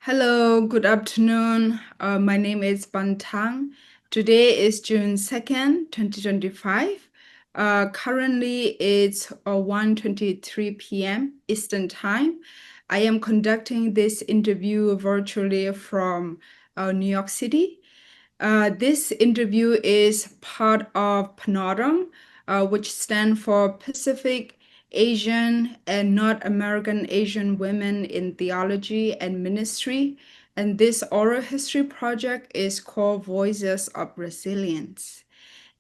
Hello, good afternoon. My name is Ban Htang. Today is June 2nd, 2025. Currently, it's 1:23 p.m. Eastern Time. I am conducting this interview virtually from New York City. This interview is part of PANAAWTM, which stands for Pacific Asian and North American Asian Women in Theology and Ministry. And this oral history project is called Voices of Resilience.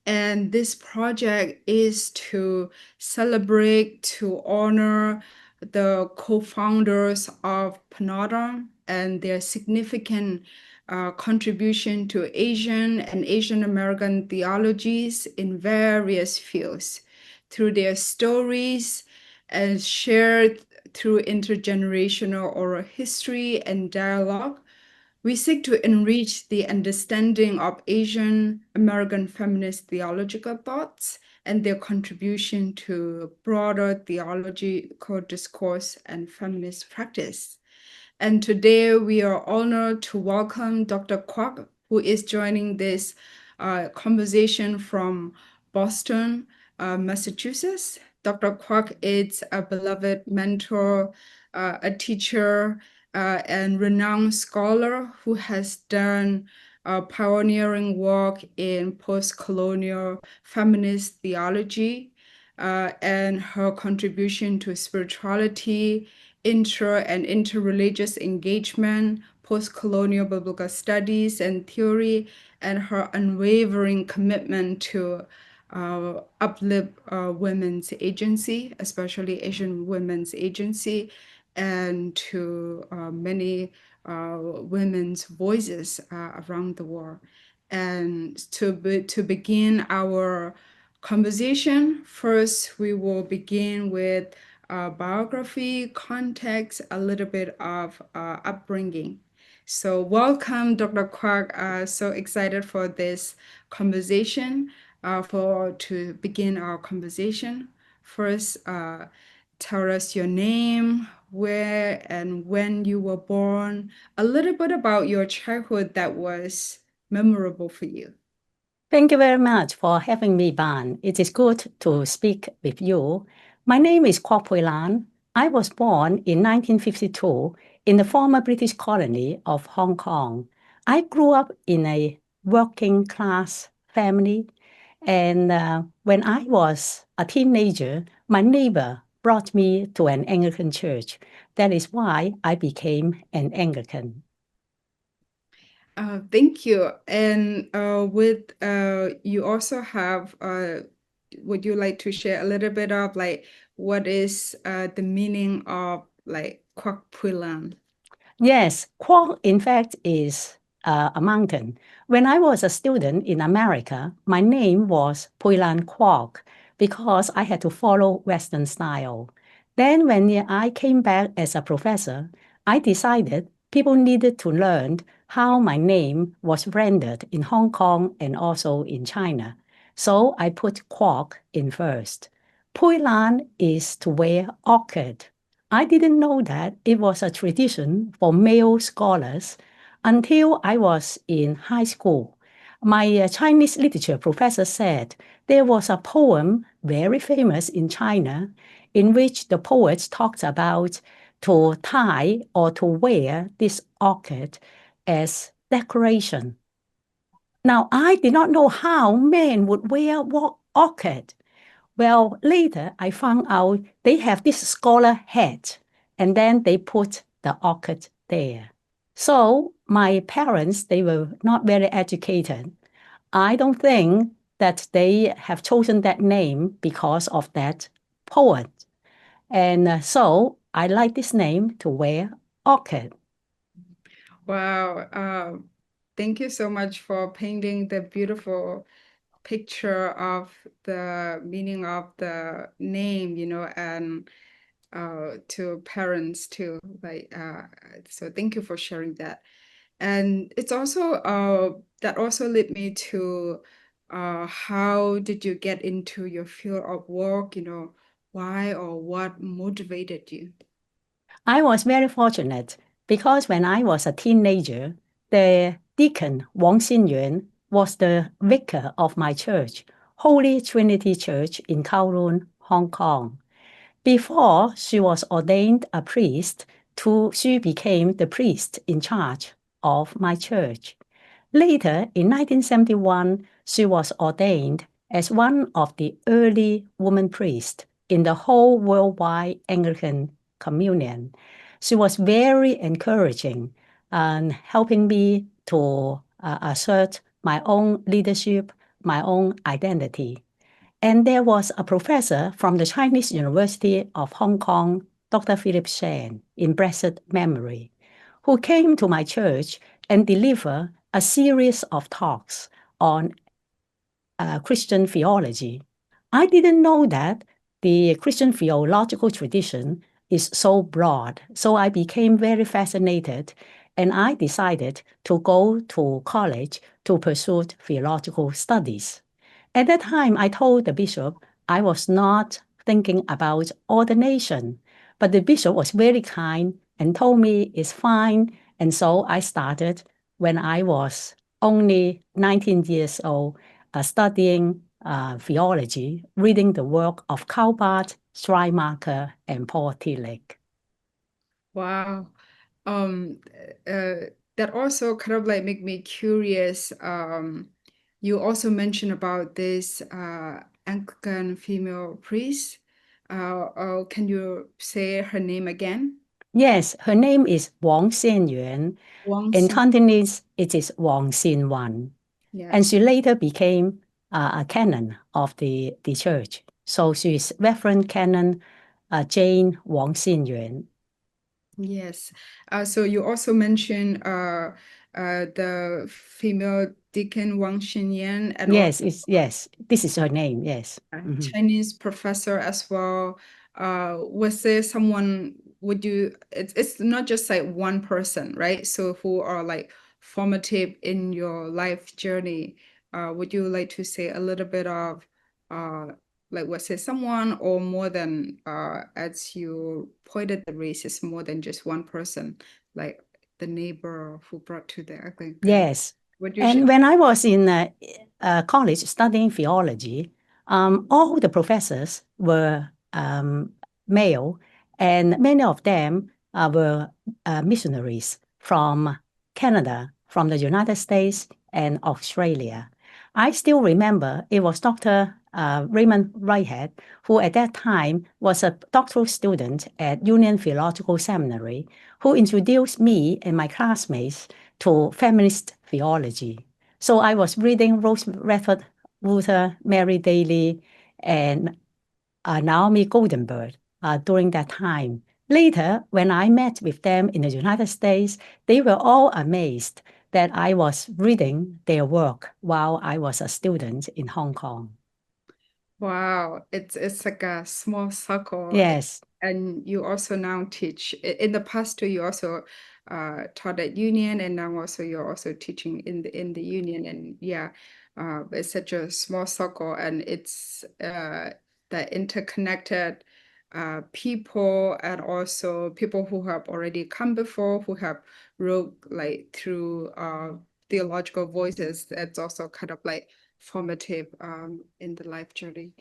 And this project is to celebrate, to honor the co-founders of PANAAWTM and their significant contribution to Asian and Asian American theologies in various fields through their stories and shared through intergenerational oral history and dialogue. We seek to enrich the understanding of Asian American feminist theological thoughts and their contribution to broader theological discourse and feminist practice. And today we are honored to welcome Dr. Kwok, who is joining this conversation from Boston, Massachusetts. Dr. Kwok is a beloved mentor, a teacher, and renowned scholar who has done pioneering work in post-colonial feminist theology, and her contribution to spirituality, and interreligious engagement, post-colonial biblical studies and theory, and her unwavering commitment to uplift women's agency, especially Asian women's agency, and to many women's voices around the world. And to begin our conversation, first we will begin with biography, context, a little bit of upbringing. So welcome, Dr. Kwok. So excited for this conversation, to begin our conversation. First, tell us your name, where and when you were born, a little bit about your childhood that was memorable for you. Thank you very much for having me, Ban. It is good to speak with you. My name is Kwok Pui Lan. I was born in 1952 in the former British colony of Hong Kong. I grew up in a working class family, and when I was a teenager, my neighbor brought me to an Anglican church. That is why I became an Anglican. Thank you. And with you also have, would you like to share a little bit of like what is the meaning of like Kwok Pui Lan? Yes, Kwok, in fact, is a mountain. When I was a student in America, my name was Pui Lan Kwok because I had to follow Western style. Then when I came back as a professor, I decided people needed to learn how my name was rendered in Hong Kong and also in China. So I put Kwok in first. Pui Lan is to wear orchid. I didn't know that it was a tradition for male scholars until I was in high school. My Chinese literature professor said there was a poem very famous in China in which the poet talks about to tie or to wear this orchid as decoration. Now, I did not know how men would wear orchid. Well, later I found out they have this scholar hat, and then they put the orchid there. So my parents, they were not very educated. I don't think that they have chosen that name because of that poet. And so I like this name to wear orchid. Wow. Thank you so much for painting the beautiful picture of the meaning of the name, and to parents too. So thank you for sharing that. And it's also that also led me to how did you get into your field of work? Why or what motivated you? I was very fortunate. because when I was a teenager, the deacon Wang Xinyuan was the vicar of my church, Holy Trinity Church in Kowloon, Hong Kong. Before she was ordained a priest, she became the priest in charge of my church. Later, in 1971, she was ordained as one of the early women priests in the whole worldwide Anglican Communion. She was very encouraging and helping me to assert my own leadership, my own identity. And there was a professor from the Chinese University of Hong Kong, Dr. Philip Shen, in blessed memory, who came to my church and delivered a series of talks on Christian theology. I didn't know that the Christian theological tradition is so broad, so I became very fascinated, and I decided to go to college to pursue theological studies. At that time, I told the bishop I was not thinking about ordination, but the bishop was very kind and told me it's fine. And so I started when I was only 19 years old, studying theology, reading the work of Calvert, Schleiermacher, and Paul Tillich. Wow. Um, that also kind of like make me curious. You also mentioned about this Anglican female priest. Can you say her name again? Yes, her name is Wang Xianyuan. Wang In Xin. Cantonese, it is Wang Xinwan. And Yes. she later became a canon of the church. So she is Reverend Canon Jane Wang Xinyuan. Yes. So you also mentioned the female deacon Wang Xinyan and also Yes, this is her name, yes. Mhm. Chinese professor as well. Was there someone would you it's not just like one person, right? So who are like formative in your life journey. Would you like to say a little bit of like was it someone or more than as you pointed the race is more than just one person, like the neighbor who brought to the Anglican. Yes. Would you share? And when I was in college studying theology, all the professors were male, and many of them were missionaries from Canada, from the United States, and Australia. I still remember it was Dr. Raymond Whitehead, who at that time was a doctoral student at Union Theological Seminary, who introduced me and my classmates to feminist theology. So I was reading Rose Redford Luther, Mary Daly, and Naomi Goldenberg during that time. Later, when I met with them in the United States, they were all amazed that I was reading their work while I was a student in Hong Kong. Wow, it's like a small circle. Yes, And you also now teach in the past too, you also taught at Union and now also you're also teaching in the Union. And yeah, it's such a small circle and it's the interconnected people and also people who have already come before, who have wrote like through theological voices. That's also kind of like formative in the life journey.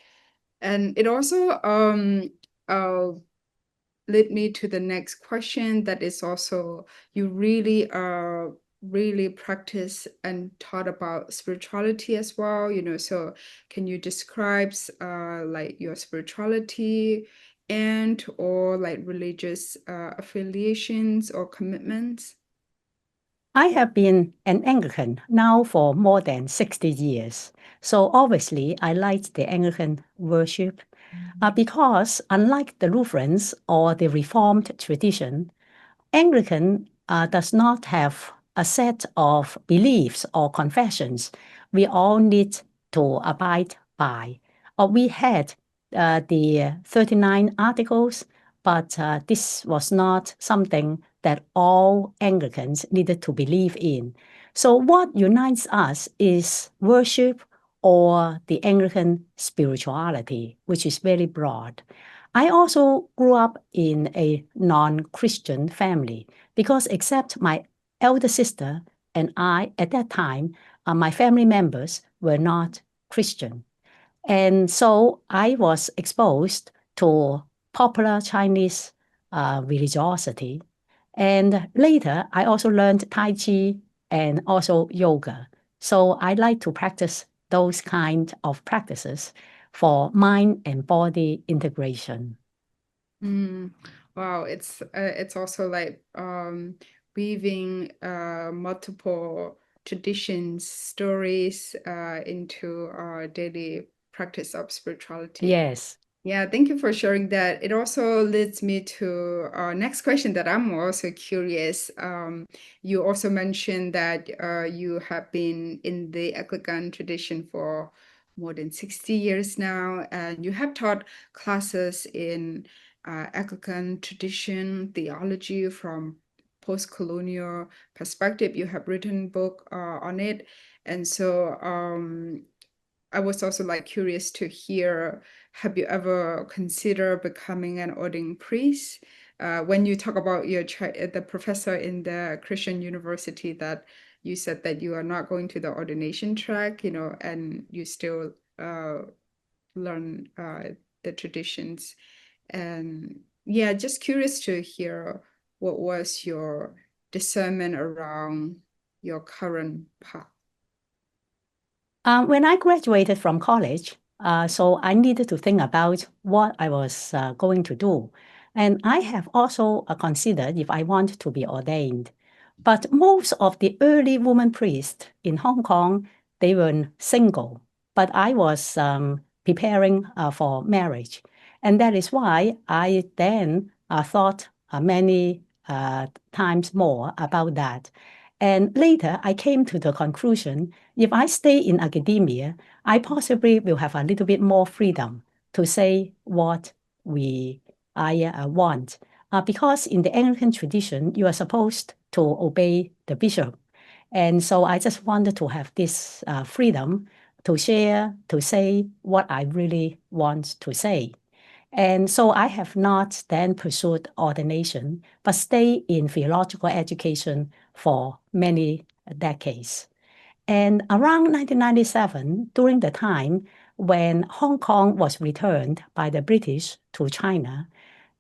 And it also uh, led me to the next question that is also you really practice and taught about spirituality as well, so can you describe like your spirituality and or like religious affiliations or commitments? I have been an Anglican now for more than 60 years. So obviously, I like the Anglican worship because, unlike the Lutherans or the Reformed tradition, Anglican does not have a set of beliefs or confessions we all need to abide by. We had the 39 articles, but this was not something that all Anglicans needed to believe in. So, what unites us is worship or the Anglican spirituality, which is very broad. I also grew up in a non-Christian family because except my elder sister and I, at that time, my family members were not Christian. And so I was exposed to popular Chinese religiosity. And later, I also learned Tai Chi and also yoga. So I like to practice those kind of practices for mind and body integration. Wow, it's also like weaving multiple traditions, stories into our daily practice of spirituality. Yes. Yeah, thank you for sharing that. It also leads me to our next question that I'm also curious. You also mentioned that you have been in the Anglican tradition for more than 60 years now, and you have taught classes in Anglican tradition, theology from post-colonial perspective. You have written book on it. And so I was also like curious to hear, have you ever considered becoming an ordained priest? When you talk about the professor in the Christian university that you said that you are not going to the ordination track, and you still learn the traditions. And yeah, just curious to hear what was your discernment around your current path. When I graduated from college, so I needed to think about what I was going to do. And I have also considered if I want to be ordained. But most of the early women priests in Hong Kong, they were single. But I was preparing for marriage. And that is why I then thought many times more about that. And later, I came to the conclusion, if I stay in academia, I possibly will have a little bit more freedom to say what I want. Because in the Anglican tradition, you are supposed to obey the bishop. And so I just wanted to have this freedom to share, to say what I really want to say. And so I have not then pursued ordination, but stayed in theological education for many decades. And around 1997, during the time when Hong Kong was returned by the British to China,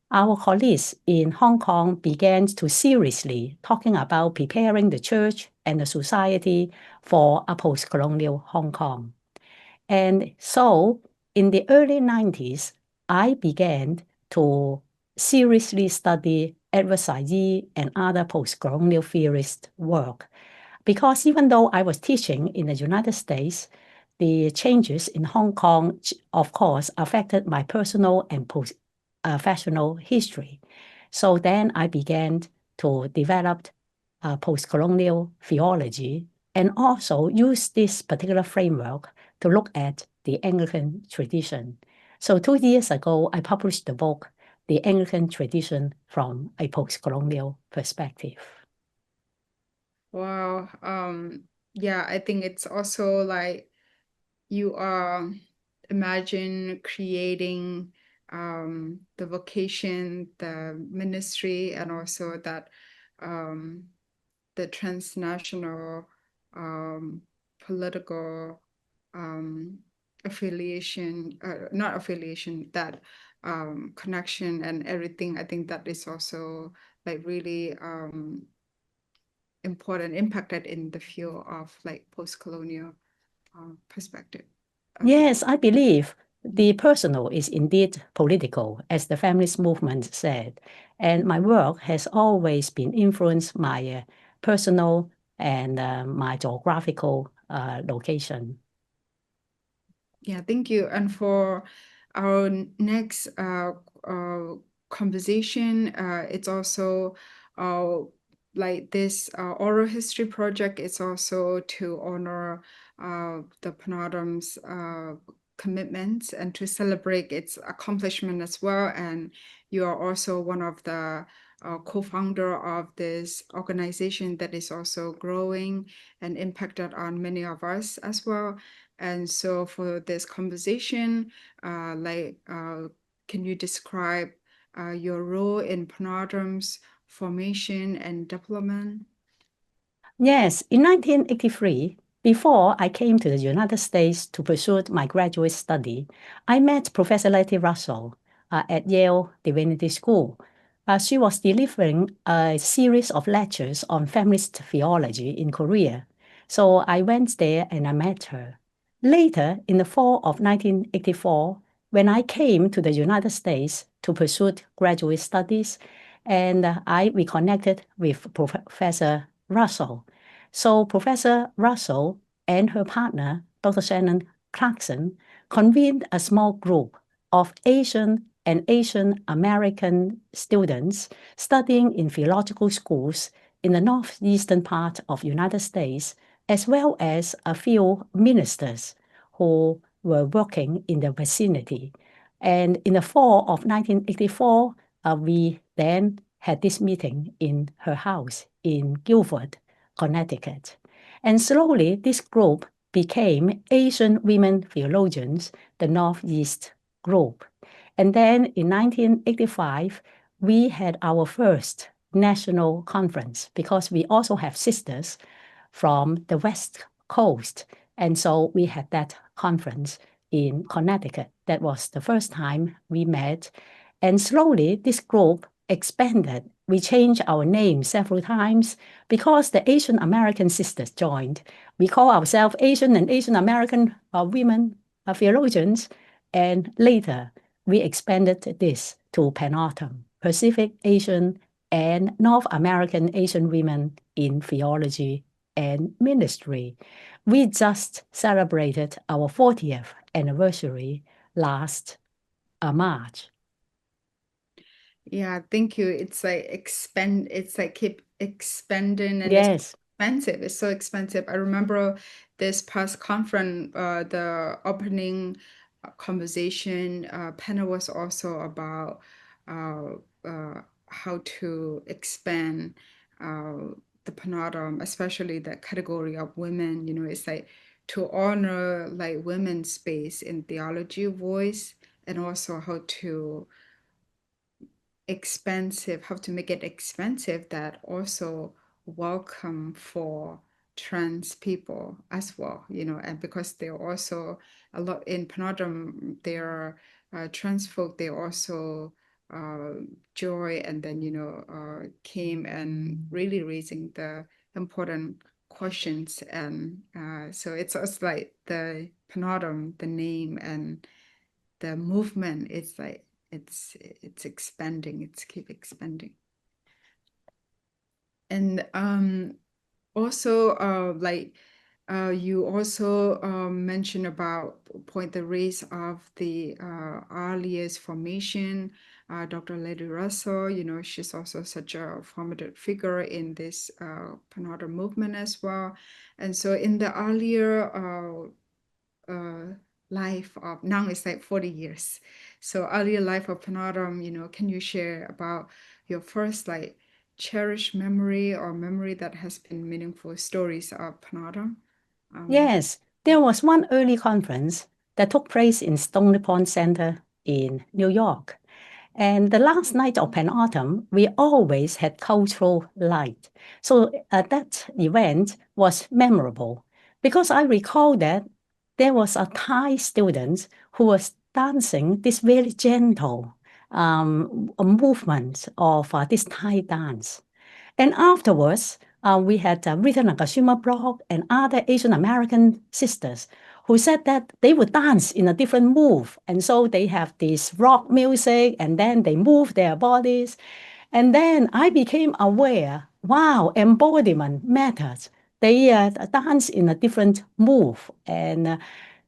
our colleagues in Hong Kong began to seriously talking about preparing the church and the society for a post-colonial Hong Kong. And so in the early 90s, I began to seriously study Edward Said and other post-colonial theorists' work. Because even though I was teaching in the United States, the changes in Hong Kong, of course, affected my personal and professional history. So then I began to develop post-colonial theology and also use this particular framework to look at the Anglican tradition. So 2 years ago, I published the book, The Anglican Tradition from a Post-Colonial Perspective. Wow. Yeah, I think it's also like you are imagine creating the vocation, the ministry, and also that the transnational political affiliation, not affiliation, that connection and everything. I think that is also like really important, impacted in the field of like post-colonial perspective. Yes, I believe the personal is indeed political, as the feminist movement said. And my work has always been influenced my personal and my geographical location. Yeah, thank you. And for our next conversation, it's also like this oral history project. It's also to honor the PANAAWTM's commitments and to celebrate its accomplishment as well. And you are also one of the co-founder of this organization that is also growing and impacted on many of us as well. And so for this conversation, can you describe your role in PANAAWTM's formation and development? Yes, in 1983, before I came to the United States to pursue my graduate study, I met Professor Letty Russell at Yale Divinity School. She was delivering a series of lectures on feminist theology in Korea. So I went there and I met her. Later, in the fall of 1984, when I came to the United States to pursue graduate studies, and I reconnected with Professor Russell. So Professor Russell and her partner, Dr. Shannon Clarkson, convened a small group of Asian and Asian American students studying in theological schools in the northeastern part of United States, as well as a few ministers who were working in the vicinity. And in the fall of 1984, we then had this meeting in her house in Guilford, Connecticut. And slowly, this group became Asian Women Theologians, the Northeast Group. And then in 1985, we had our first national conference because we also have sisters from the West Coast. And so we had that conference in Connecticut. That was the first time we met. And slowly, this group expanded. We changed our name several times because the Asian American sisters joined. We call ourselves Asian and Asian American women theologians. And later, we expanded this to PANAAWTM, Pacific Asian and North American Asian women in theology and ministry. We just celebrated our 40th anniversary last March. Yeah, thank you. It's like it's like keep expanding and Yes. it's expensive. It's so expensive. I remember this past conference, the opening conversation panel was also about how to expand the PANAAWTM, especially the category of women. You know, it's like to honor like women's space in theology voice, and also how to how to make it expensive that also welcome for trans people as well, you know, and because they're also a lot in PANAAWTM, they're trans folk, they also joy and then, you know, came and really raising the important questions. And so it's also like the PANAAWTM, the name and the movement, it's like it's expanding, it's keep expanding. And also you also mentioned about the race of the earliest formation, Dr. Lady Russell, you know, she's also such a formative figure in this PANAAWTM movement as well. And so in the earlier life of now it's like 40 years. So earlier life of PANAAWTM, you know, can you share about your first like cherished memory or memory that has been meaningful stories of PANAAWTM? Yes, there was one early conference that took place in Stony Point Center in New York. And the last night of PANAAWTM, we always had cultural light. So that event was memorable because I recall that there was a Thai student who was dancing this very gentle movement of this Thai dance. And afterwards, we had Rita Nakashima Brock and other Asian American sisters who said that they would dance in a different move. And so they have this rock music and then they move their bodies. And then I became aware, wow, embodiment matters. They dance in a different move. And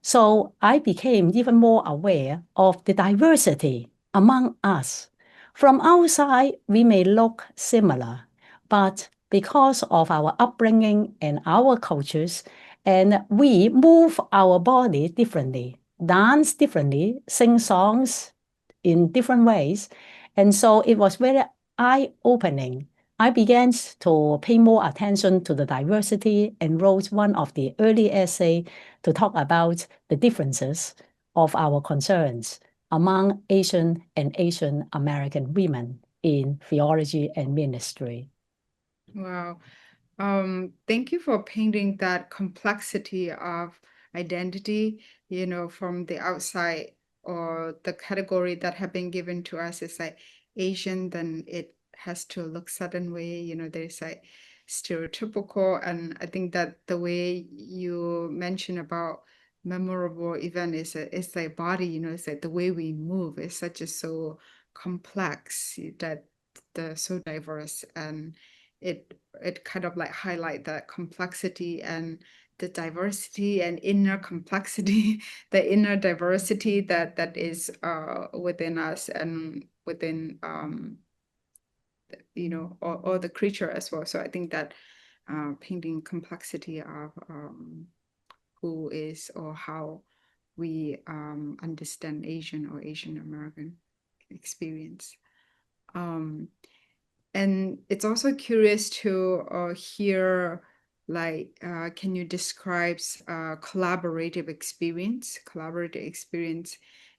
so I became even more aware of the diversity among us. From outside, we may look similar, but because of our upbringing and our cultures, and we move our body differently, dance differently, sing songs in different ways. And so it was very eye-opening. I began to pay more attention to the diversity and wrote one of the early essays to talk about the differences of our concerns. among Asian and Asian American women in theology and ministry. Wow. Thank you for painting that complexity of identity, from the outside, or the category that have been given to us is like Asian, then it has to look certain way, there's like stereotypical. And I think that the way you mentioned about memorable event it's like body, it's like the way we move is such a so complex, that the so diverse, and it kind of like highlight that complexity and the diversity and inner complexity, the inner diversity that is within us and within or the creature as well. So I think that painting complexity of who is or how we understand Asian or Asian American experience. And it's also curious to hear, like, can you describe collaborative experience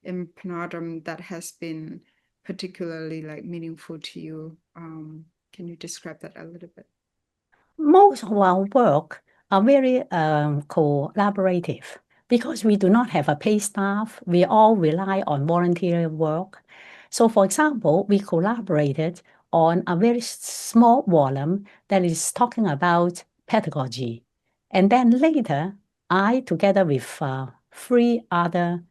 in PANAAWTM that has been particularly like meaningful to you? Can you describe that a little bit? Most of our work are very collaborative because we do not have a paid staff. We all rely on volunteer work. So, for example, we collaborated on a very small volume that is talking about pedagogy. And then later, I, together with three other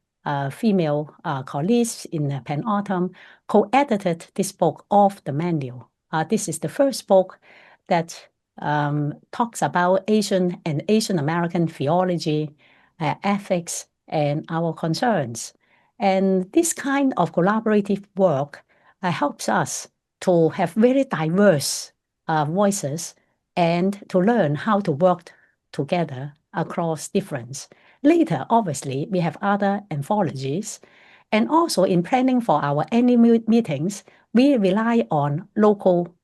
female colleagues in PANAAWTM, co-edited this book, Off the Menu. This is the first book that talks about Asian and Asian American theology, ethics, and our concerns. And this kind of collaborative work helps us to have very diverse voices and to learn how to work together across difference. Later, obviously, we have other anthologies. And also in planning for our annual meetings, we rely on local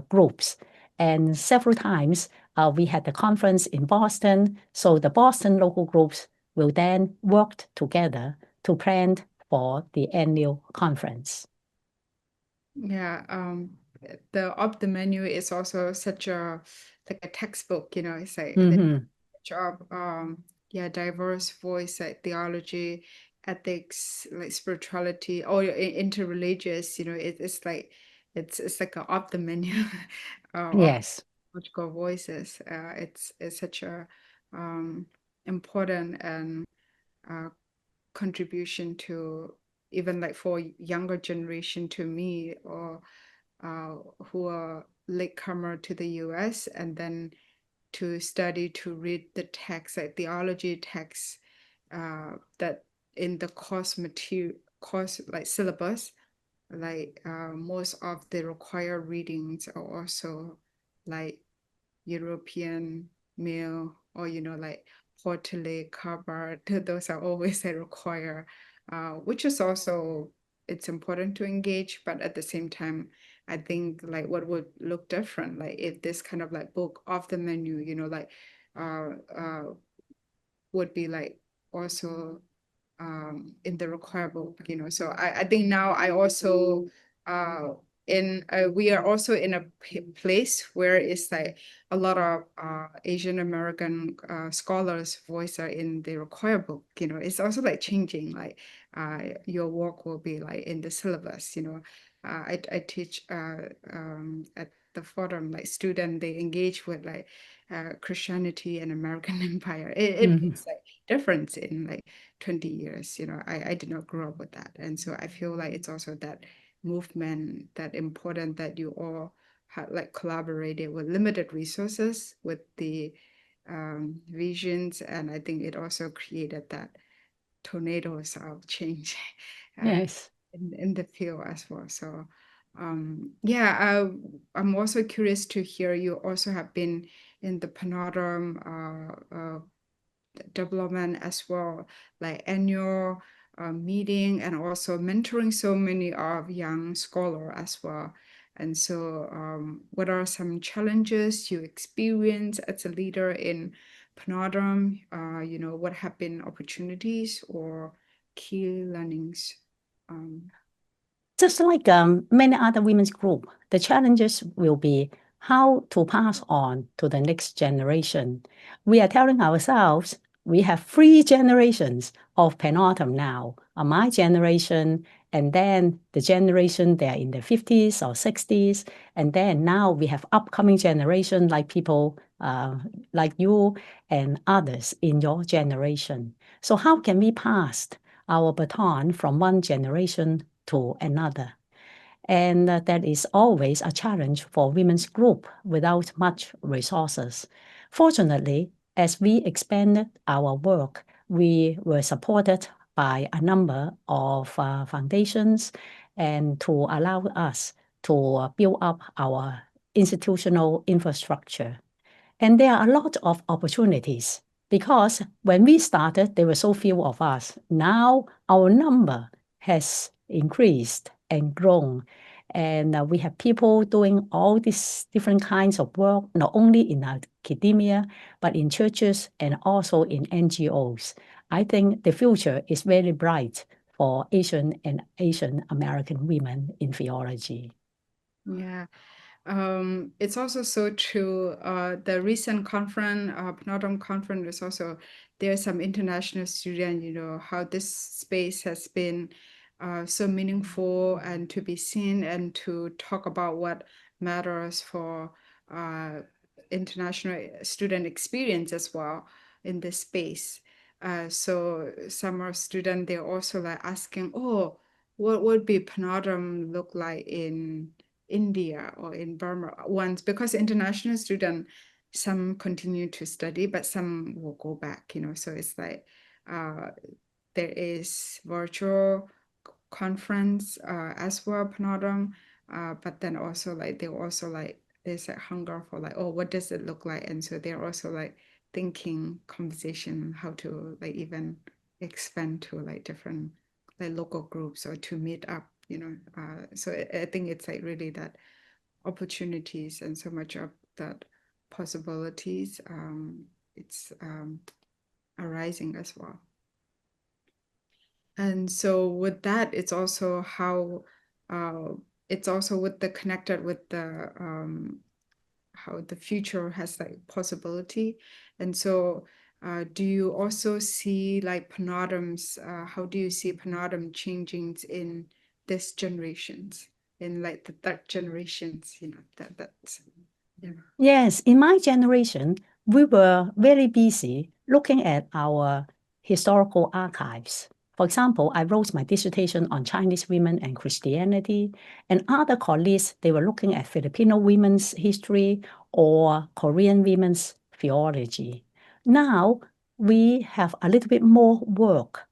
groups. And several times we had the conference in Boston. So the Boston local groups will then work together to plan for the annual conference. Yeah, the Up the Menu is also such a like a textbook, it's like the job, diverse voice, like theology, ethics, like spirituality, or interreligious, it's like it's like a Up the Menu of Yes. logical voices. It's such a important and uh, contribution to, even like for younger generation to me, or who are latecomer to the US, and then to study, to read the text, like theology texts, that in the course like syllabus, like most of the required readings are also like European meal, or like Portele, Kabar, those are always that require, which is also, it's important to engage, but at the same time, I think like what would look different, like if this kind of like book off the menu, like uh, uh, would be like also in the required book, So I think now I also we are also in a place where it's like a lot of Asian American scholars' voice are in the required book, It's also like changing, like your work will be like in the syllabus, I teach at the forum, like student, they engage with like Christianity and American Empire. It makes like difference in like 20 years. I did not grow up with that. And so I feel like it's also that movement, that important that you all had like collaborated with limited resources, with the visions. And I think it also created that tornadoes of change Yes. in the field as well. So yeah, I'm also curious to hear, you also have been in the PANAAWTM development as well, like annual meeting, and also mentoring so many of young scholar as well. And so what are some challenges you experience as a leader in PANAAWTM? What have been opportunities or key learnings? Just like many other women's groups, the challenges will be how to pass on to the next generation. We are telling ourselves we have 3 generations of PANAAWTM now, my generation, and then the generation they're in their 50s or 60s, and then now we have upcoming generation like people like you and others in your generation. So how can we pass our baton from one generation to another? And that is always a challenge for women's group without much resources. Fortunately, as we expanded our work, we were supported by a number of foundations and to allow us to build up our institutional infrastructure. And there are a lot of opportunities because when we started, there were so few of us. Now our number has increased and grown. And we have people doing all these different kinds of work, not only in academia, but in churches and also in NGOs. I think the future is very bright for Asian and Asian American women in theology. Yeah. It's also so true. The recent conference, PANAAWTM conference, is also there's some international student. How this space has been so meaningful and to be seen and to talk about what matters for international student experience as well in this space. So some of students, they're also like asking, oh, what would be PANAAWTM look like in India or in Burma once, because international student, some continue to study, but some will go back, so it's like there is virtual conference as well, PANAAWTM, but then also like they also like there's a hunger for like, oh, what does it look like? And so they're also like thinking conversation how to like even expand to like different like local groups or to meet up, so I think it's like really that opportunities and so much of that possibilities it's arising as well. And so with that, it's also how it's also with the connected with the how the future has like possibility. And so do you also see like PANAAWTM's, how do you see PANAAWTM changing in this generations, in like the third generations, that's, yeah. Yes, in my generation, we were very busy looking at our historical archives. For example, I wrote my dissertation on Chinese women and Christianity, and other colleagues, they were looking at Filipino women's history or Korean women's theology. Now, we have a little bit more work,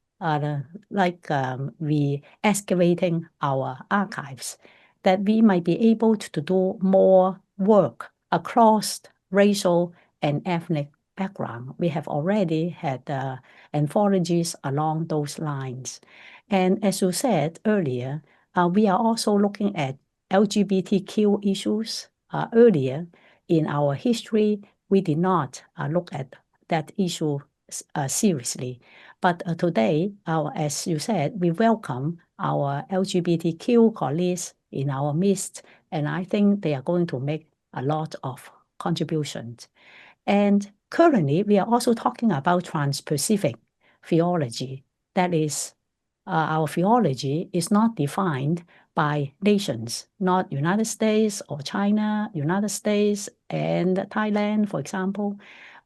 we excavating our archives, that we might be able to do more work across racial and ethnic background. We have already had anthologies along those lines. And as you said earlier, we are also looking at LGBTQ issues. Earlier in our history, we did not look at that issue seriously. But today, as you said, we welcome our LGBTQ colleagues in our midst, and I think they are going to make a lot of contributions. And currently, we are also talking about trans-Pacific theology. That is, our theology is not defined by nations, not United States or China, United States and Thailand, for example,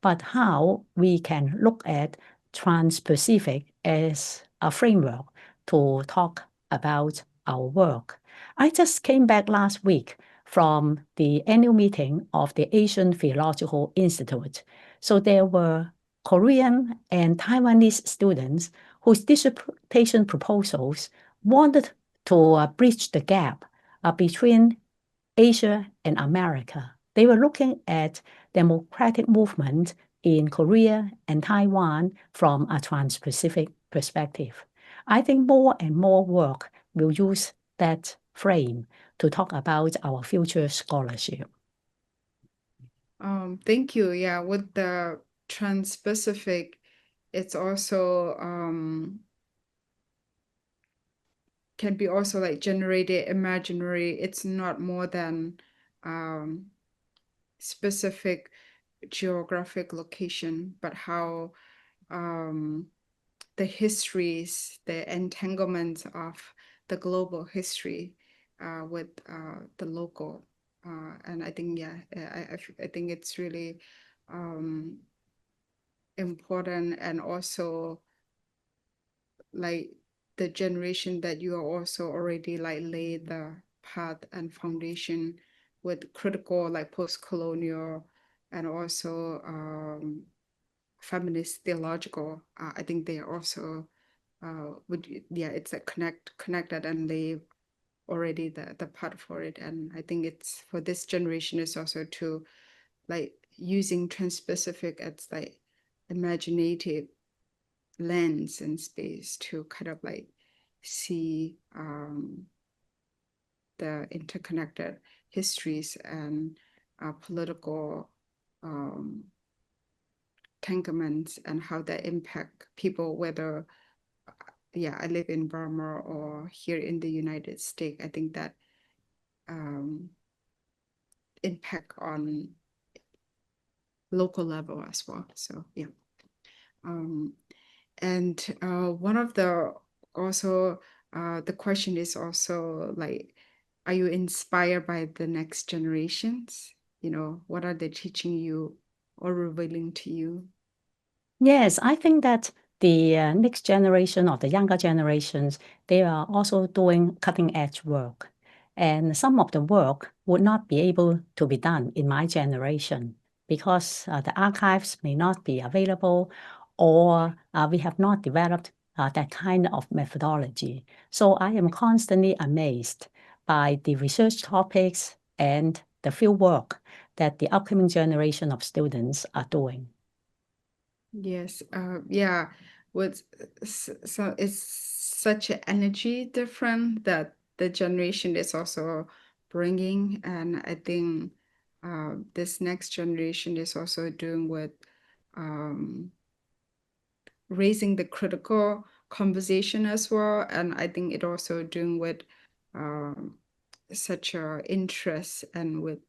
but how we can look at trans-Pacific as a framework to talk about our work. I just came back last week from the annual meeting of the Asian Theological Institute. So there were Korean and Taiwanese students whose dissertation proposals wanted to bridge the gap between Asia and America. They were looking at democratic movement in Korea and Taiwan from a trans-Pacific perspective. I think more and more work will use that frame to talk about our future scholarship. Thank you. Yeah, with the trans-Pacific, it's also can be also like generated imaginary. It's not more than specific geographic location, but how the histories, the entanglements of the global history with the local. And I think, yeah, I think it's really important, and also like the generation that you are also already like laid the path and foundation with critical like post-colonial and also feminist theological. I think they are also would yeah, it's a connected and lay already the part for it. And I think it's for this generation is also to like using trans-Pacific as like imaginative lens and space to kind of like see the interconnected histories and political entanglements and how that impact people, whether yeah, I live in Burma or here in the United States. I think that impact on local level as well. So yeah. And one of the also the question is also like, are you inspired by the next generations? You know, what are they teaching you or revealing to you? Yes, I think that the next generation or the younger generations, they are also doing cutting edge work. And some of the work would not be able to be done in my generation because the archives may not be available, or we have not developed that kind of methodology. So I am constantly amazed by the research topics and the field work that the upcoming generation of students are doing. Yes, yeah, with so it's such an energy different that the generation is also bringing, and I think this next generation is also doing with raising the critical conversation as well, and I think it also doing with such a interest and with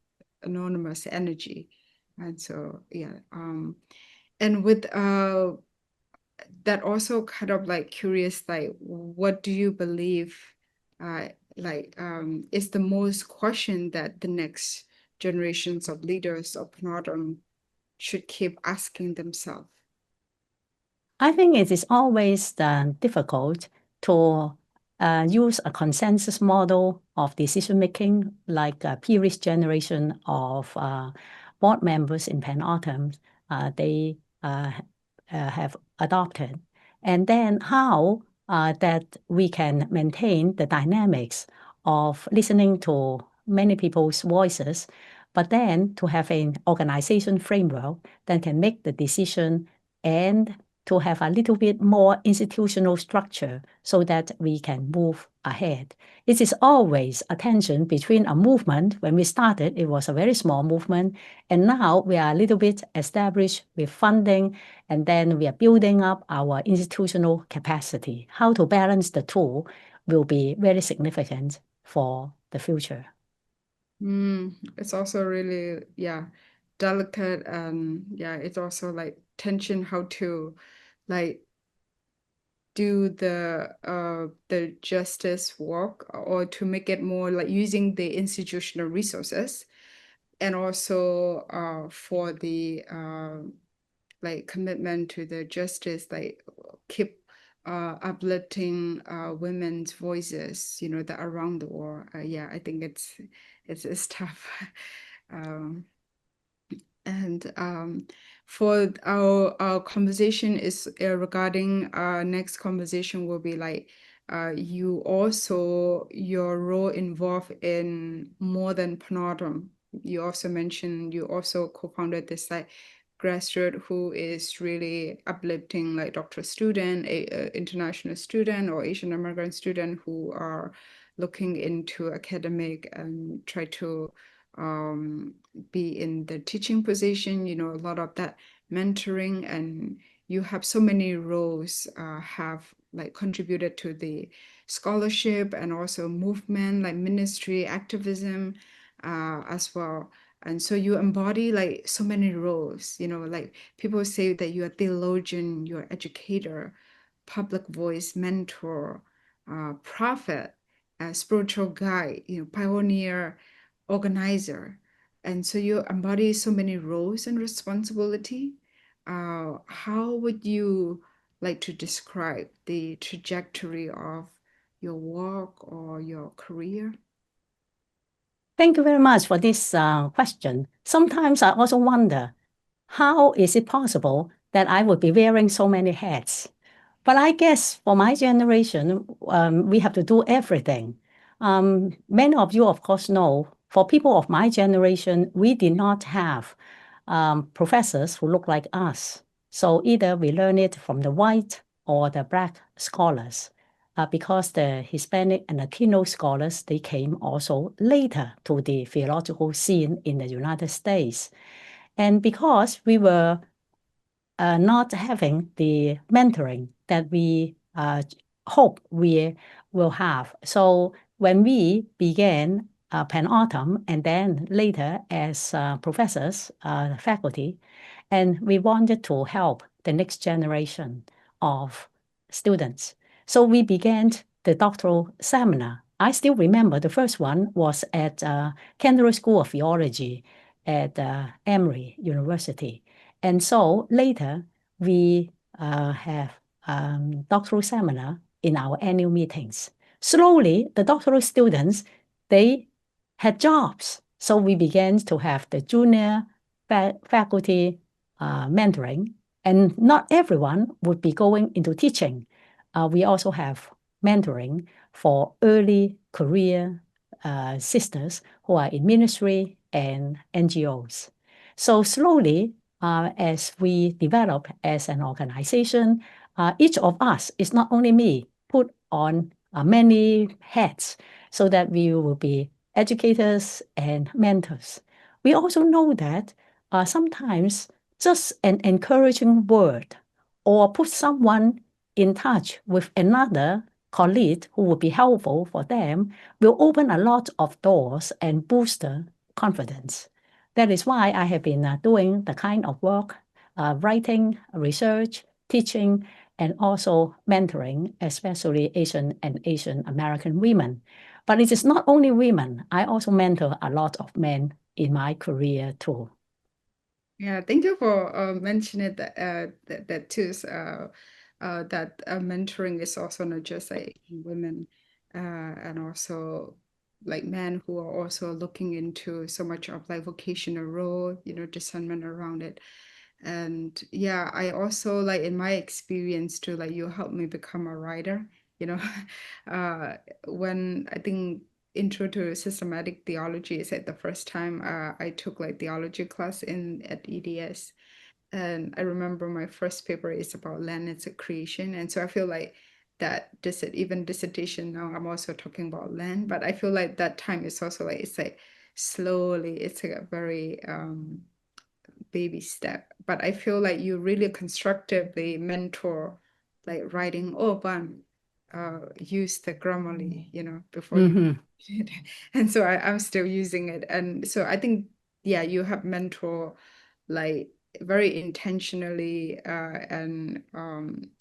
anonymous energy, and so yeah, and with that also kind of like curious, like what do you believe is the most question that the next generations of leaders of PANAAWTM should keep asking themselves? I think it is always difficult to use a consensus model of decision making, like a previous generation of board members in PANAAWTM they have adopted, and then how that we can maintain the dynamics of listening to many people's voices, but then to have an organization framework that can make the decision and to have a little bit more institutional structure so that we can move ahead. It is always a tension between a movement. When we started, it was a very small movement, and now we are a little bit established with funding, and then we are building up our institutional capacity. How to balance the two will be very significant for the future. It's also really, yeah, delicate, and yeah, it's also like tension how to like do the justice work or to make it more like using the institutional resources, and also for the like commitment to the justice, like keep uplifting women's voices, you know, that around the world. Yeah, I think it's tough. um, and for our conversation is regarding our next conversation will be like you also your role involved in more than PANAAWTM. You also mentioned you also co-founded this like grassroots who is really uplifting like doctoral student, international student or Asian American student who are looking into academic and try to be in the teaching position, you know, a lot of that mentoring and you have so many roles have like contributed to the scholarship and also movement like ministry activism as well. And so you embody like so many roles, you know, like people say that you're a theologian, you're educator, public voice, mentor, prophet, spiritual guide, you know, pioneer, organizer. And so you embody so many roles and responsibility. How would you like to describe the trajectory of your work or your career? Thank you very much for this question. Sometimes I also wonder, how is it possible that I would be wearing so many hats? But I guess for my generation, we have to do everything. Many of you, of course, know, for people of my generation, we did not have professors who look like us. So either we learn it from the white or the black scholars. Because the Hispanic and Latino scholars, they came also later to the theological scene in the United States. And because we were not having the mentoring that we hope we will have. So when we began PANAAWTM and then later as professors, faculty, and we wanted to help the next generation of students. So we began the doctoral seminar. I still remember the first one was at Canterbury School of Theology at Emory University. And so later, we have doctoral seminar in our annual meetings. Slowly, the doctoral students, they had jobs. So we began to have the junior faculty mentoring, and not everyone would be going into teaching. We also have mentoring for early career sisters who are in ministry and NGOs. So slowly, as we develop as an organization, each of us, it's not only me, put on many hats so that we will be educators and mentors. We also know that sometimes just an encouraging word or put someone in touch with another colleague who will be helpful for them will open a lot of doors and boost confidence. That is why I have been doing the kind of work, writing, research, teaching, and also mentoring, especially Asian and Asian American women. But it is not only women. I also mentor a lot of men in my career too. Yeah, thank you for mentioning that too. That mentoring is also not just like women, and also like men who are also looking into so much of like vocational role, you know, discernment around it. And yeah, I also like in my experience too, like you helped me become a writer, you know, when I think intro to systematic theology is like the first time I took like theology class in at EDS. And I remember my first paper is about land as a creation. And so I feel like that even dissertation now I'm also talking about land, but I feel like that time is also like it's like slowly, it's like a very baby step. But I feel like you really constructively mentor, like writing, oh, Ban, use the Grammarly, you know, before you. Mm-hmm. And so I'm still using it. And so I think, yeah, you have mentor like very intentionally and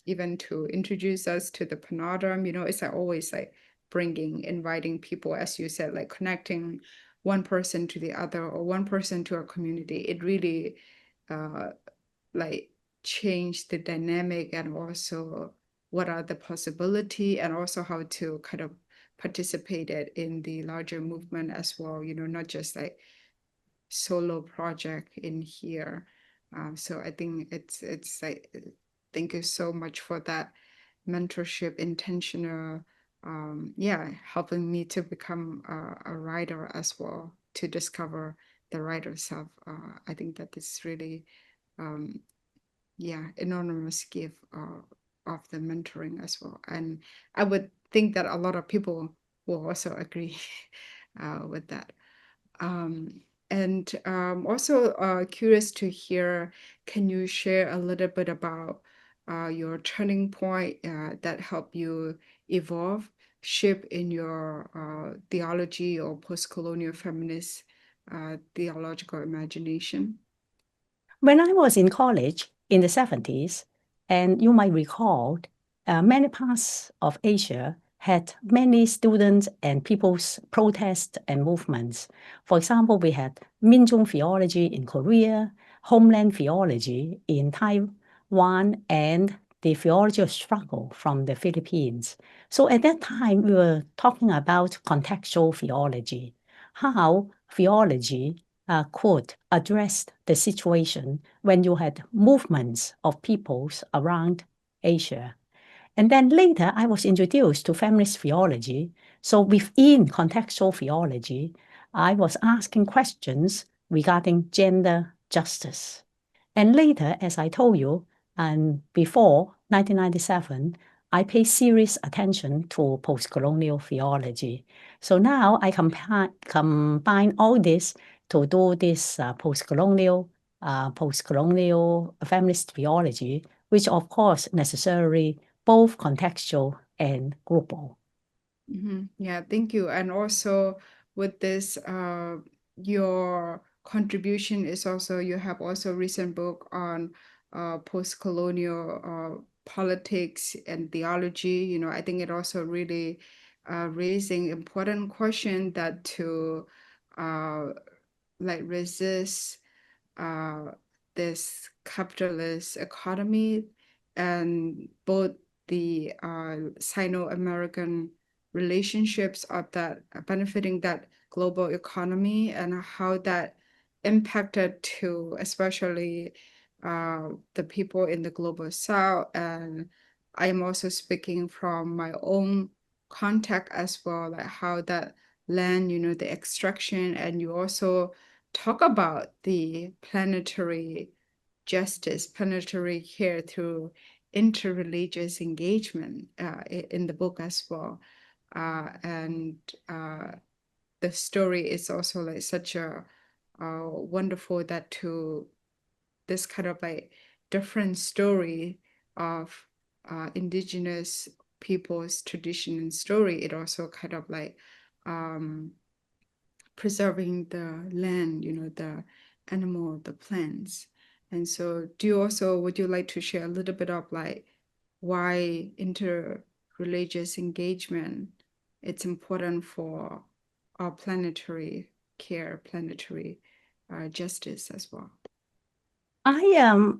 even to introduce us to the PANAAWTM, you know, it's like always like inviting people, as you said, like connecting one person to the other or one person to a community. It really uh, like change the dynamic and also what are the possibility and also how to kind of participate it in the larger movement as well, you know, not just like solo project in here. So I think it's like thank you so much for that mentorship, intentional, yeah, helping me to become a writer as well, to discover the writer self. I think that is really um, yeah, enormous gift of the mentoring as well. And I would think that a lot of people will also agree with that. Um, and also curious to hear, can you share a little bit about your turning point that helped you evolve, shape in your theology or post-colonial feminist theological imagination? When I was in college in the 70s, and you might recall, many parts of Asia had many students and people's protests and movements. For example, we had Minjung theology in Korea, homeland theology in Taiwan, and the theology of struggle from the Philippines. So at that time, we were talking about contextual theology, how theology could address the situation when you had movements of peoples around Asia. And then later, I was introduced to feminist theology. So within contextual theology, I was asking questions regarding gender justice. And later, as I told you, and before 1997, I paid serious attention to post-colonial theology. So now I combine all this to do this post-colonial feminist theology, which of course necessarily both contextual and global. Yeah, thank you. And also with this, your contribution is also, you have also a recent book on post-colonial politics and theology. You know, I think it also really raising important question that to like resist this capitalist economy and both the Sino-American relationships of that benefiting that global economy and how that impacted to especially the people in the global south. And I am also speaking from my own contact as well, like how that land, you know, the extraction, and you also talk about the planetary justice, planetary care through interreligious engagement in the book as well. And the story is also like such a wonderful that to this kind of like different story of indigenous people's tradition and story. It also kind of like preserving the land, you know, the animal, the plants. And so would you like to share a little bit of like why interreligious engagement it's important for our planetary care, planetary justice as well? I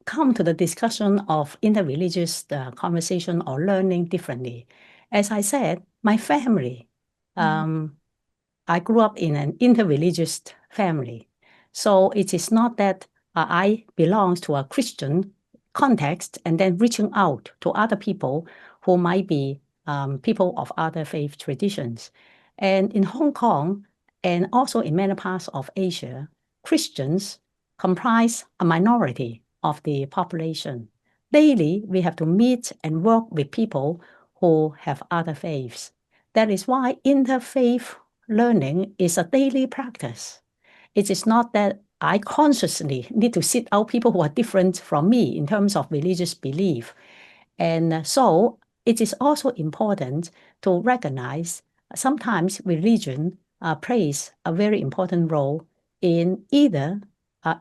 come to the discussion of interreligious conversation or learning differently. As I said, my family, I grew up in an interreligious family. So it is not that I belong to a Christian context and then reaching out to other people who might be people of other faith traditions. And in Hong Kong and also in many parts of Asia, Christians comprise a minority of the population. Daily, we have to meet and work with people who have other faiths. That is why interfaith learning is a daily practice. It is not that I consciously need to seek out people who are different from me in terms of religious belief. And so it is also important to recognize sometimes religion plays a very important role in either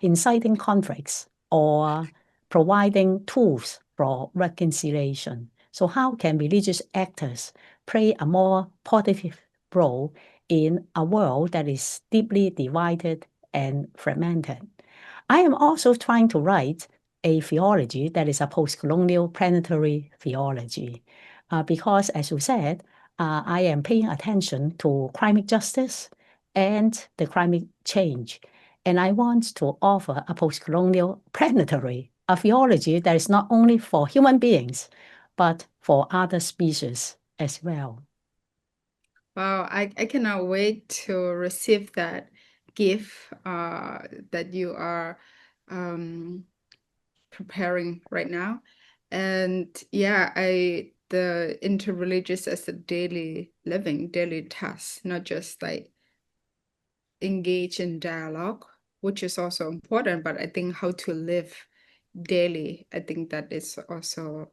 inciting conflicts or providing tools for reconciliation. So how can religious actors play a more positive role in a world that is deeply divided and fragmented? I am also trying to write a theology that is a post-colonial planetary theology because, as you said, I am paying attention to climate justice and the climate change. And I want to offer a post-colonial planetary, a theology that is not only for human beings, but for other species as well. Wow, I cannot wait to receive that gift that you are preparing right now. And yeah, the interreligious as a daily living, daily task, not just like engage in dialogue, which is also important, but I think how to live daily. I think that is also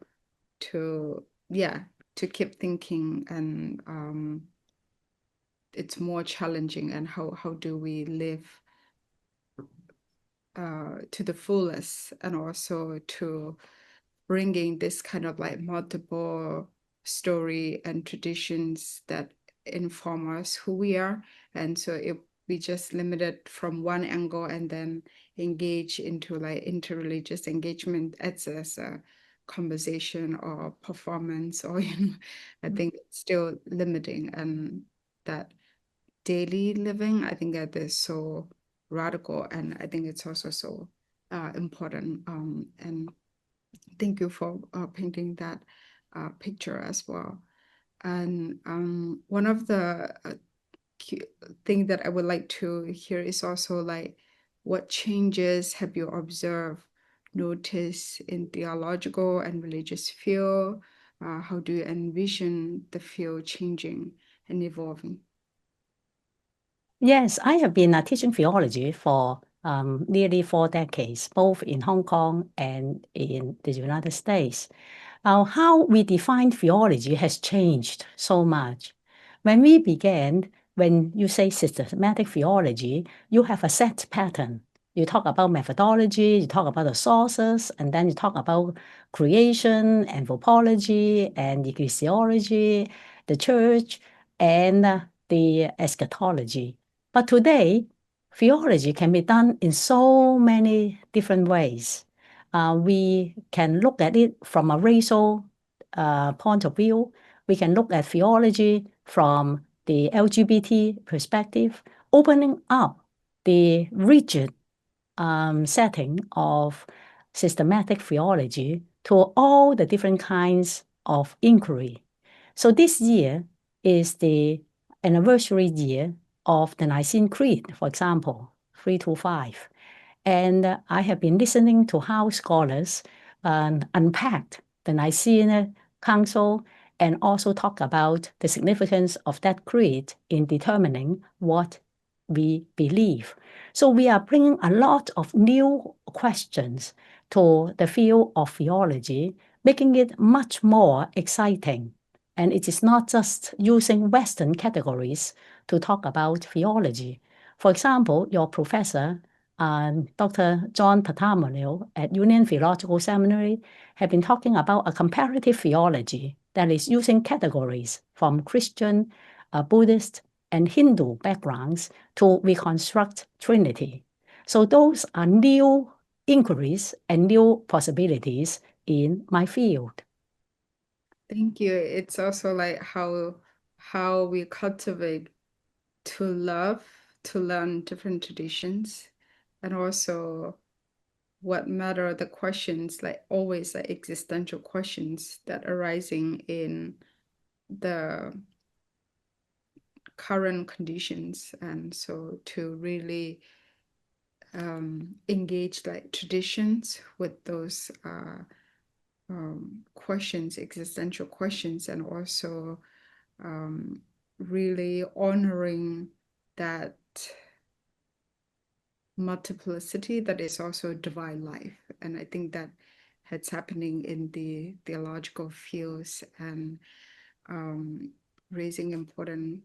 to keep thinking, and it's more challenging, and how do we live to the fullest, and also to bringing this kind of like multiple story and traditions that inform us who we are. And so if we just limit it from one angle and then engage into like interreligious engagement as a conversation or performance, or I think it's still limiting. And that daily living, I think that is so radical, and I think it's also so important. And thank you for painting that picture as well. And one of the thing that I would like to hear is also like, what changes have you observed, noticed in theological and religious field? How do you envision the field changing and evolving? Yes, I have been teaching theology for nearly 4 decades, both in Hong Kong and in the United States. How we define theology has changed so much. When we began, when you say systematic theology, you have a set pattern. You talk about methodology, you talk about the sources, and then you talk about creation, anthropology, and ecclesiology, the church, and the eschatology. But today, theology can be done in so many different ways. We can look at it from a racial point of view. We can look at theology from the LGBT perspective, opening up the rigid setting of systematic theology to all the different kinds of inquiry. So this year is the anniversary year of the Nicene Creed, for example, 325. And I have been listening to how scholars unpacked the Nicene Council and also talk about the significance of that creed in determining what we believe. So we are bringing a lot of new questions to the field of theology, making it much more exciting. And it is not just using Western categories to talk about theology. For example, your professor, Dr. John Bartholomew at Union Theological Seminary, have been talking about a comparative theology that is using categories from Christian, Buddhist, and Hindu backgrounds to reconstruct Trinity. So those are new inquiries and new possibilities in my field. Thank you. It's also like how we cultivate to love, to learn different traditions, and also what matter the questions, like always like existential questions that arising in the current conditions. And so to really engage like traditions with those questions, existential questions, and also really honoring that multiplicity that is also divine life. And I think that it's happening in the theological fields, and raising important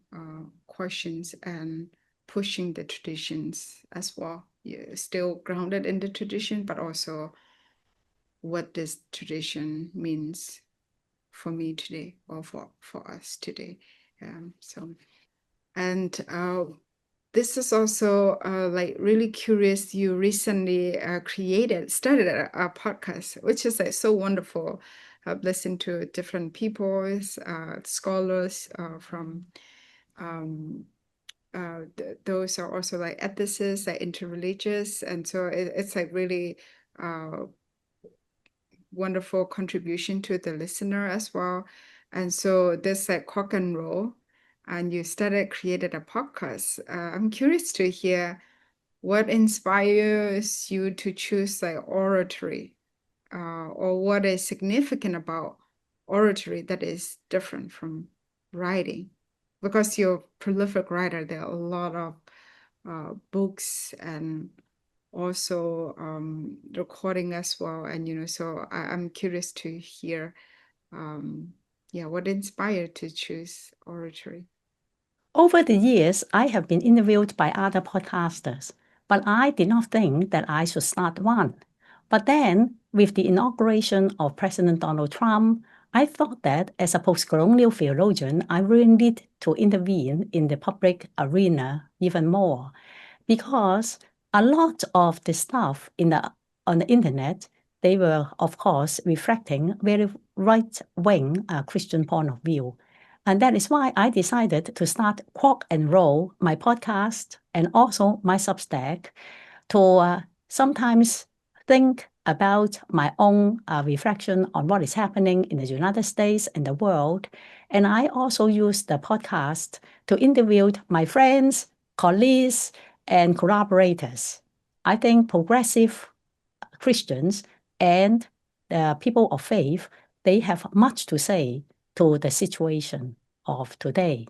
questions and pushing the traditions as well. Yeah, still grounded in the tradition, but also what this tradition means for me today, or for us today. And this is also like really curious. You recently started a podcast, which is like so wonderful. I've listened to different people, scholars from those are also like ethicists, like interreligious, and so it's like really wonderful contribution to the listener as well. And so this like cock and roll, and you created a podcast. I'm curious to hear what inspires you to choose like oratory, or what is significant about oratory that is different from writing. Because you're a prolific writer, there are a lot of books and also recording as well. And so I'm curious to hear what inspired to choose oratory. Over the years, I have been interviewed by other podcasters, but I did not think that I should start one. But then, with the inauguration of President Donald Trump, I thought that as a post-colonial theologian, I really need to intervene in the public arena even more, because a lot of the stuff on the internet, they were, of course, reflecting very right-wing Christian point of view. And that is why I decided to start Kwok and Roll, my podcast, and also my Substack, to sometimes think about my own reflection on what is happening in the United States and the world. And I also use the podcast to interview my friends, colleagues, and collaborators. I think progressive Christians and the people of faith, they have much to say to the situation of today.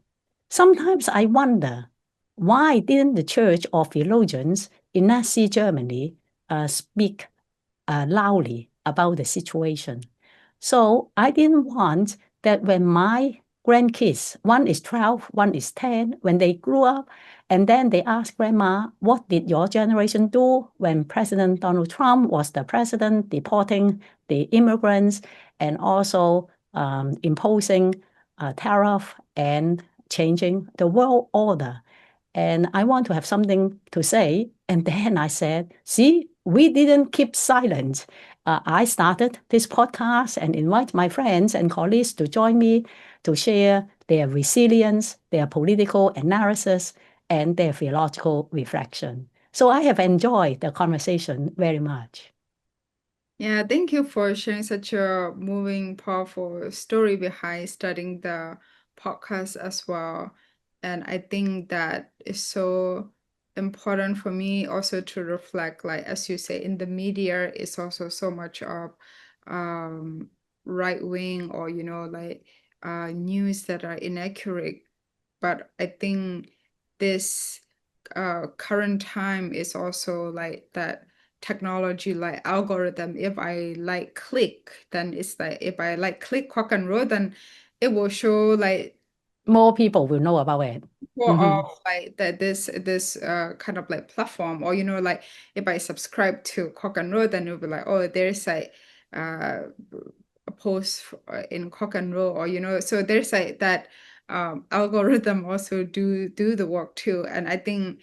Sometimes I wonder, why didn't the Church of Theologians in Nazi Germany speak loudly about the situation? So I didn't want that when my grandkids, one is 12, one is 10, when they grew up, and then they ask grandma, what did your generation do when President Donald Trump was the president, deporting the immigrants and also imposing tariff and changing the world order? And I want to have something to say. And then I said, see, we didn't keep silent. I started this podcast and invite my friends and colleagues to join me to share their resilience, their political analysis, and their theological reflection. So I have enjoyed the conversation very much. Yeah, thank you for sharing such a moving, powerful story behind starting the podcast as well. And I think that is so important for me also to reflect, like as you say, in the media, it's also so much of right wing or like news that are inaccurate. But I think this current time is also like that technology like algorithm. If I like click, then it's like if I like click Kwok and Roll, then it will show like More people will know about it. more of like that this kind of like platform, or like if I subscribe to Kwok and Roll, then it'll be like, oh, there's like uh a post in Kwok and Roll, or so there's like that algorithm also do the work too. And I think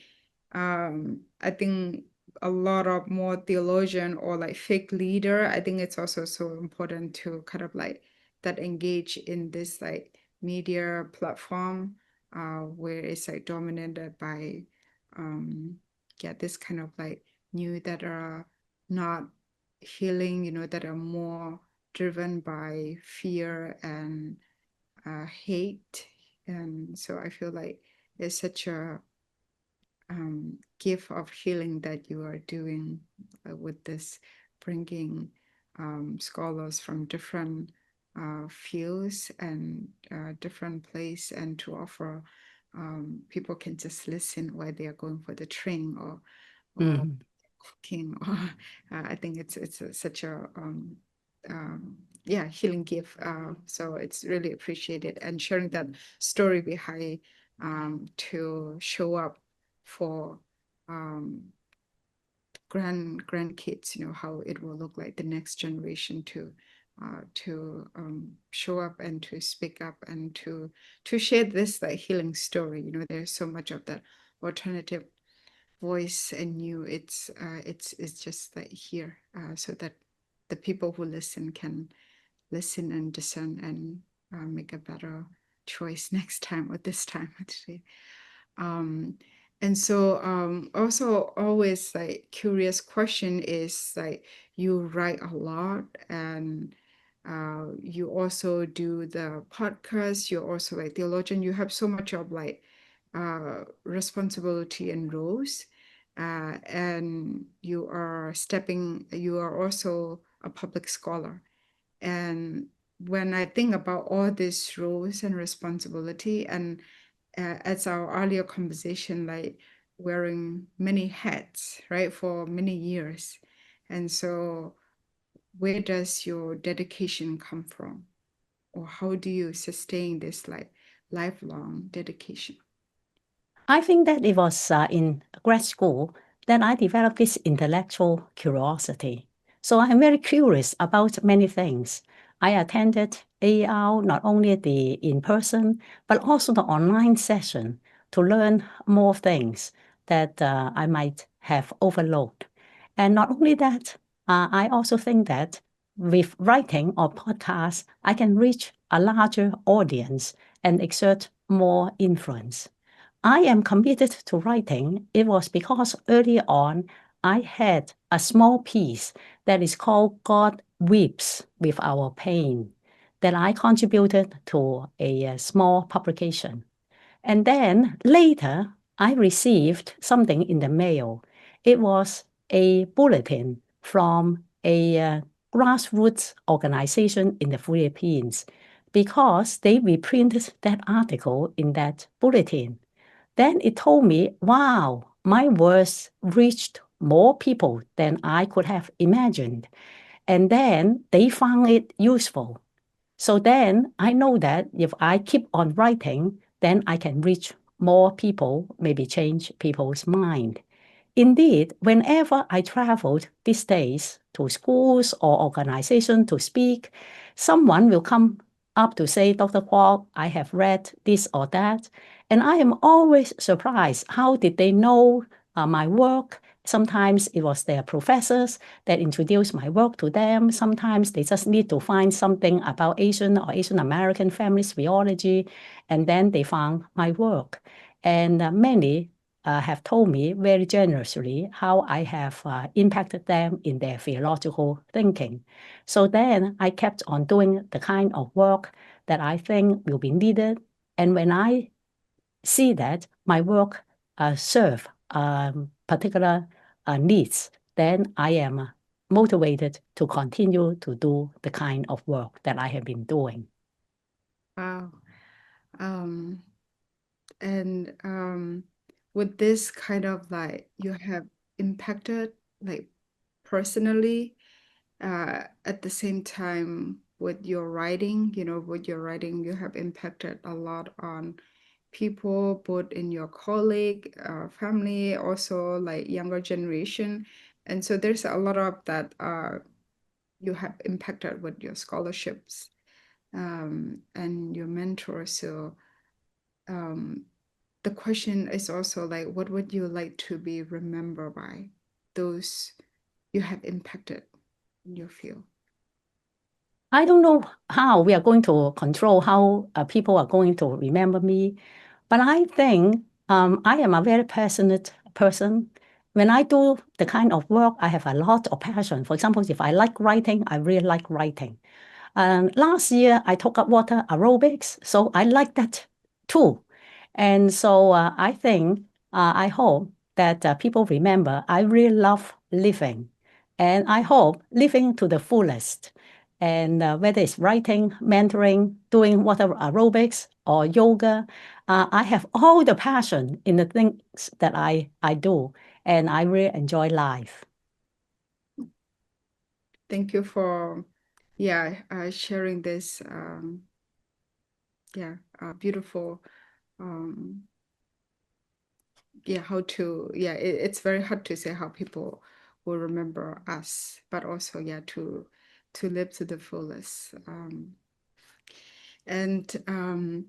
a lot of more theologian or like fake leader, I think it's also so important to kind of like that engage in this like media platform where it's like dominated by this kind of like new that are not healing, that are more driven by fear and hate. And so I feel like it's such a gift of healing that you are doing with this, bringing scholars from different fields and different place, and to offer people can just listen while they are going for the training or cooking. Or I think it's such a healing gift. So it's really appreciated, and sharing that story behind to show up for grandkids, how it will look like the next generation to show up and to speak up and to share this like healing story. There's so much of that alternative voice, and it's just like here, so that the people who listen can listen and discern and make a better choice next time, or this time actually. um and so also always like curious question is like, you write a lot, and you also do the podcast, you're also like theologian, you have so much of like responsibility and roles, and you are also a public scholar. And when I think about all these roles and responsibility, and as our earlier conversation, like wearing many hats, right, for many years. And so where does your dedication come from? Or how do you sustain this like lifelong dedication? I think that it was in grad school that I developed this intellectual curiosity. So I'm very curious about many things. I attended AR, not only the in-person, but also the online session to learn more things that I might have overlooked. And not only that, I also think that with writing or podcasts, I can reach a larger audience and exert more influence. I am committed to writing. It was because early on, I had a small piece that is called God Weeps with Our Pain that I contributed to a small publication. And then later, I received something in the mail. It was a bulletin from a grassroots organization in the Philippines because they reprinted that article in that bulletin. Then it told me, wow, my words reached more people than I could have imagined. And then they found it useful. So then I know that if I keep on writing, then I can reach more people, maybe change people's mind. Indeed, whenever I traveled these days to schools or organizations to speak, someone will come up to say, Dr. Kwok, I have read this or that. And I am always surprised. How did they know my work? Sometimes it was their professors that introduced my work to them. Sometimes they just need to find something about Asian or Asian American feminist theology, and then they found my work. And many have told me very generously how I have impacted them in their theological thinking. So then I kept on doing the kind of work that I think will be needed. And when I see that my work serve particular needs, then I am motivated to continue to do the kind of work that I have been doing. Wow. And with this kind of like you have impacted like personally at the same time with your writing, with your writing, you have impacted a lot on people, both in your colleague, family, also like younger generation. And so there's a lot of that you have impacted with your scholarships and your mentors. So the question is also like, what would you like to be remembered by those you have impacted in your field? I don't know how we are going to control how people are going to remember me, but I think I am a very passionate person. When I do the kind of work, I have a lot of passion. For example, if I like writing, I really like writing. Last year, I took up water aerobics, so I like that too. And so I think, I hope that people remember I really love living. And I hope living to the fullest. And whether it's writing, mentoring, doing water aerobics, or yoga, I have all the passion in the things that I do. And I really enjoy life. Thank you for, sharing this, beautiful, um, it's very hard to say how people will remember us, but also, to live to the fullest. And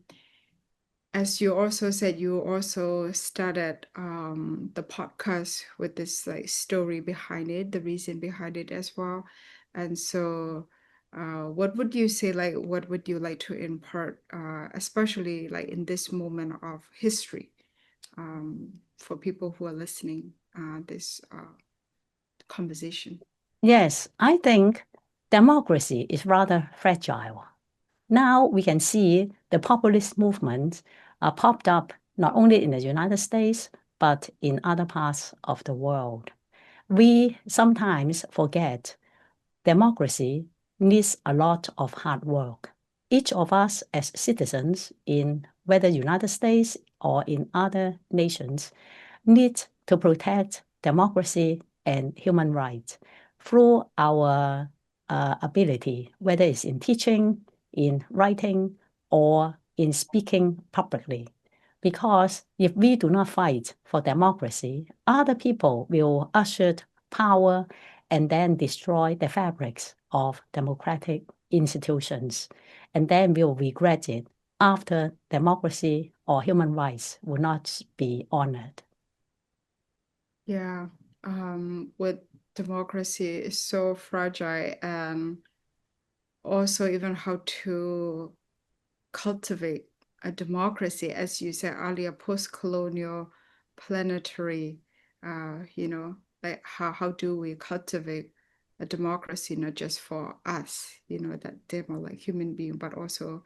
as you also said, you also started the podcast with this like story behind it, the reason behind it as well. And so what would you say, like, what would you like to impart, especially like in this moment of history, for people who are listening this conversation? Yes, I think democracy is rather fragile. Now we can see the populist movements are popped up not only in the United States, but in other parts of the world. We sometimes forget democracy needs a lot of hard work. Each of us as citizens in whether United States or in other nations, need to protect democracy and human rights through our ability, whether it's in teaching, in writing, or in speaking publicly. Because if we do not fight for democracy, other people will usher power and then destroy the fabrics of democratic institutions. And then we'll regret it after democracy or human rights will not be honored. Yeah, with democracy is so fragile, and also even how to cultivate a democracy, as you said earlier, post-colonial planetary, like how do we cultivate a democracy, not just for us, that demo like human being, but also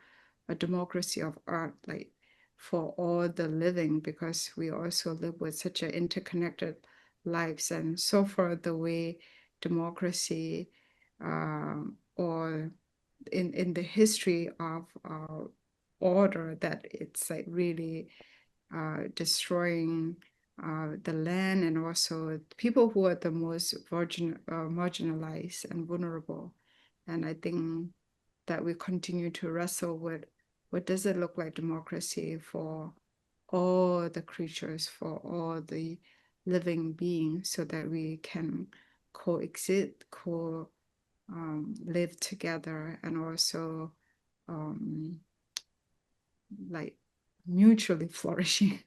a democracy of art, like for all the living, because we also live with such an interconnected lives. And so far the way democracy or in the history of order, that it's like really destroying the land, and also people who are the most marginalized and vulnerable. And I think that we continue to wrestle with what does it look like democracy for all the creatures, for all the living beings, so that we can coexist, live together, and also like mutually flourishing,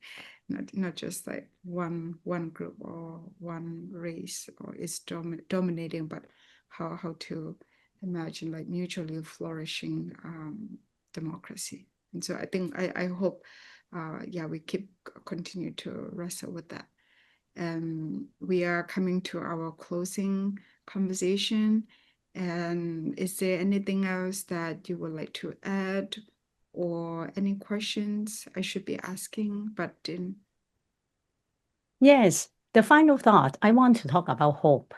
not just like one group or one race or is dominating, but how to imagine like mutually flourishing democracy. And so I think I hope we continue to wrestle with that. And we are coming to our closing conversation. And is there anything else that you would like to add, or any questions I should be asking but didn't? Yes, the final thought, I want to talk about hope,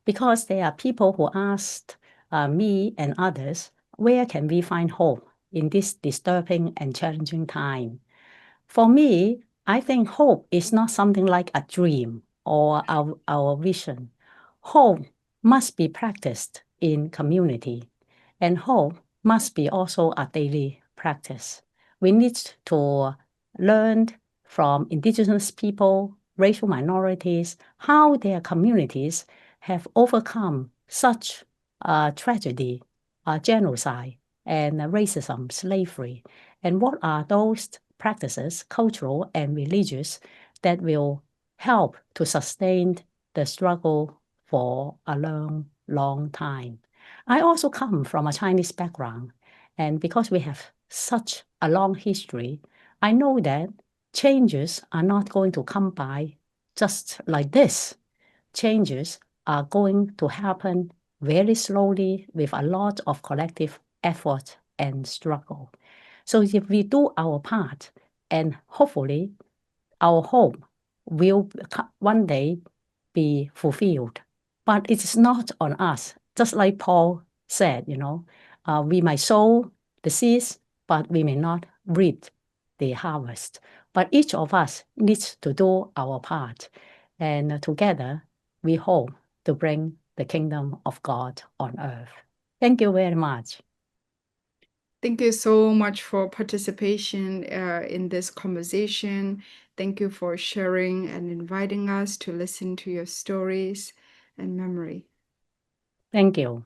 because there are people who asked me and others, where can we find hope in this disturbing and challenging time? For me, I think hope is not something like a dream or our vision. Hope must be practiced in community, and hope must be also a daily practice. We need to learn from indigenous people, racial minorities, how their communities have overcome such tragedy, genocide, and racism, slavery, and what are those practices, cultural and religious, that will help to sustain the struggle for a long, long time. I also come from a Chinese background, and because we have such a long history, I know that changes are not going to come by just like this. Changes are going to happen very slowly with a lot of collective effort and struggle. So if we do our part, and hopefully our hope will one day be fulfilled. But it is not on us. Just like Paul said, we might sow the seeds, but we may not reap the harvest. But each of us needs to do our part. And together, we hope to bring the kingdom of God on earth. Thank you very much. Thank you so much for participation in this conversation. Thank you for sharing and inviting us to listen to your stories and memory. Thank you.